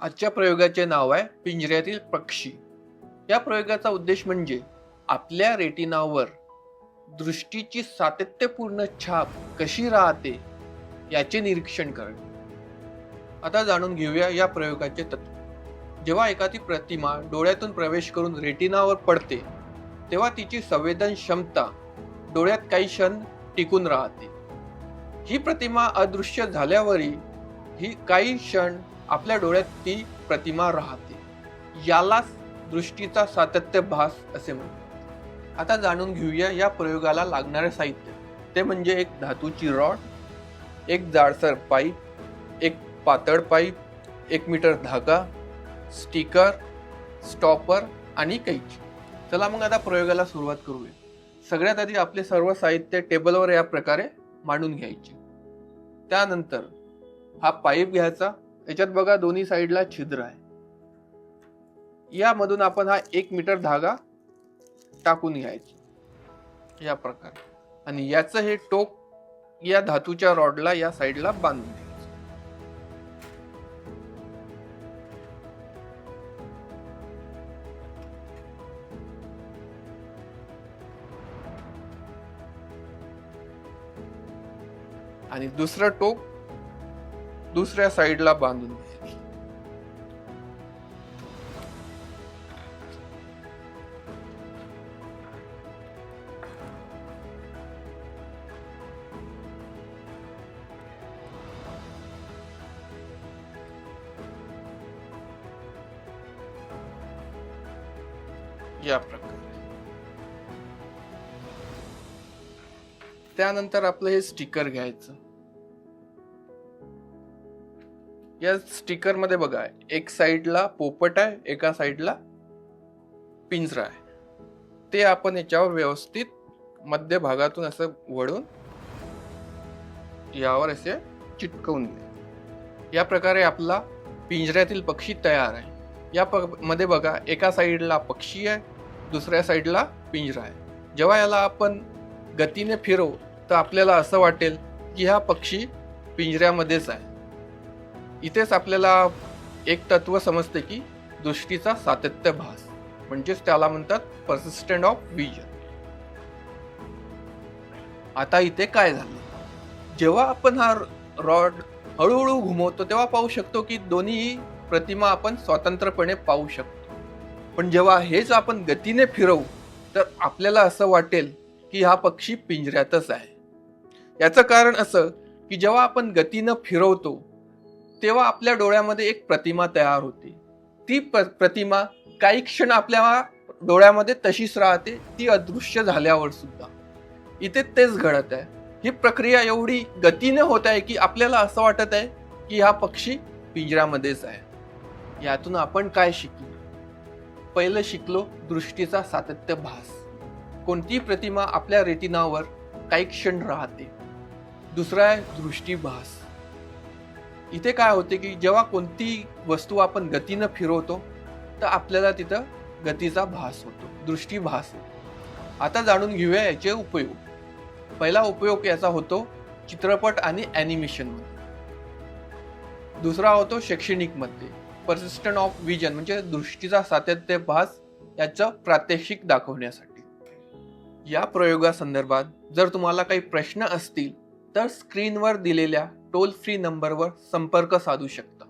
आजच्या प्रयोगाचे नाव आहे पिंजऱ्यातील पक्षी. या प्रयोगाचा उद्देश म्हणजे आपल्या रेटिनावर दृष्टीची सातत्यपूर्ण छाप कशी राहते याचे निरीक्षण करणे. आता जाणून घेऊया या प्रयोगाचे तत्व. जेव्हा एखादी प्रतिमा डोळ्यातून प्रवेश करून रेटिनावर पडते तेव्हा तिची संवेदन क्षमता डोळ्यात काही क्षण टिकून राहते. ही प्रतिमा अदृश्य झाल्यावरही ही काही क्षण आपल्या डोळ्यात ती प्रतिमा राहते. यालाच दृष्टीचा सातत्य भास असे म्हणतात. आता जाणून घेऊया या प्रयोगाला लागणारे साहित्य. ते म्हणजे एक धातूची रॉड, एक जाडसर पाईप, एक पातळ पाईप, 1 मीटर धागा, स्टिकर, स्टॉपर आणि कैची. चला मग आता प्रयोगाला सुरुवात करूया. सगळ्यात आधी आपले सर्व साहित्य टेबलवर या प्रकारे मांडून घ्यायचे. त्यानंतर हा पाईप घ्यायचा. याच्यात बघा दोन्ही साईडला छिद्र आहे. यामधून आपण हा 1 मीटर धागा टाकून घ्यायचा या प्रकारे आणि याचं हे टोक या धातूच्या रॉडला या साईडला बांधून घ्यायचं. आणि दुसरं टोक दुसऱ्या साईडला बांधून घ्यायचं. या प्रकारे. त्यानंतर आपलं हे स्टिकर घ्यायचं. या स्टिकर मध्ये बघा एक साईडला पोपट आहे, एका साईडला पिंजरा आहे. ते आपण याच्यावर व्यवस्थित मध्य भागातून असं वळून यावर असे चिटकवून द्या. या प्रकारे आपला पिंजऱ्यातील पक्षी तयार आहे. या मध्ये बघा एका साईडला पक्षी आहे, दुसऱ्या साईडला पिंजरा आहे. जेव्हा याला आपण गतीने फिरवू तर आपल्याला असं वाटेल की हा पक्षी पिंजऱ्यामध्येच आहे. इथेच आपल्याला एक तत्व समजते की दृष्टीचा सातत्य भास, म्हणजेच त्याला म्हणतात पर्सिस्टंट ऑफ विजन. आता इथे काय झालं, जेव्हा आपण हा रॉड हळूहळू घुमवतो तेव्हा पाहू शकतो की दोन्ही प्रतिमा आपण स्वतंत्रपणे पाहू शकतो. पण जेव्हा हेच आपण गतीने फिरवू तर आपल्याला असं वाटेल की हा पक्षी पिंजऱ्यातच आहे. याचं कारण असं की जेव्हा आपण गतीनं फिरवतो तेव्हा आपल्या डोळ्यामध्ये एक प्रतिमा तयार होते. ती प्रतिमा काही क्षण आपल्या डोळ्यामध्ये तशीच राहते, ती अदृश्य झाल्यावर सुद्धा. इथे तेच घडत आहे. ही प्रक्रिया एवढी गतीने होत आहे की आपल्याला असं वाटत आहे की हा पक्षी पिंजऱ्यामध्येच आहे. यातून आपण काय शिकलो? पहिलं शिकलो दृष्टीचा सातत्य भास. कोणती प्रतिमा आपल्या रेटिनावर काही क्षण राहते. दुसरा आहे दृष्टीभास. इथे काय होते की जेव्हा कोणती वस्तू आपण गतीनं फिरवतो तर आपल्याला तिथं गतीचा भास होतो, दृष्टीभास होतो. आता जाणून घेऊया याचे उपयोग. पहिला उपयोग याचा होतो चित्रपट आणि ॲनिमेशन मध्ये. दुसरा होतो शैक्षणिक मध्ये, पर्सिस्टंट ऑफ विजन म्हणजे दृष्टीचा सातत्य भास याचं प्रात्यक्षिक दाखवण्यासाठी. या प्रयोगासंदर्भात जर तुम्हाला काही प्रश्न असतील तर स्क्रीनवर दिलेल्या टोल फ्री नंबरवर संपर्क साधू शकता.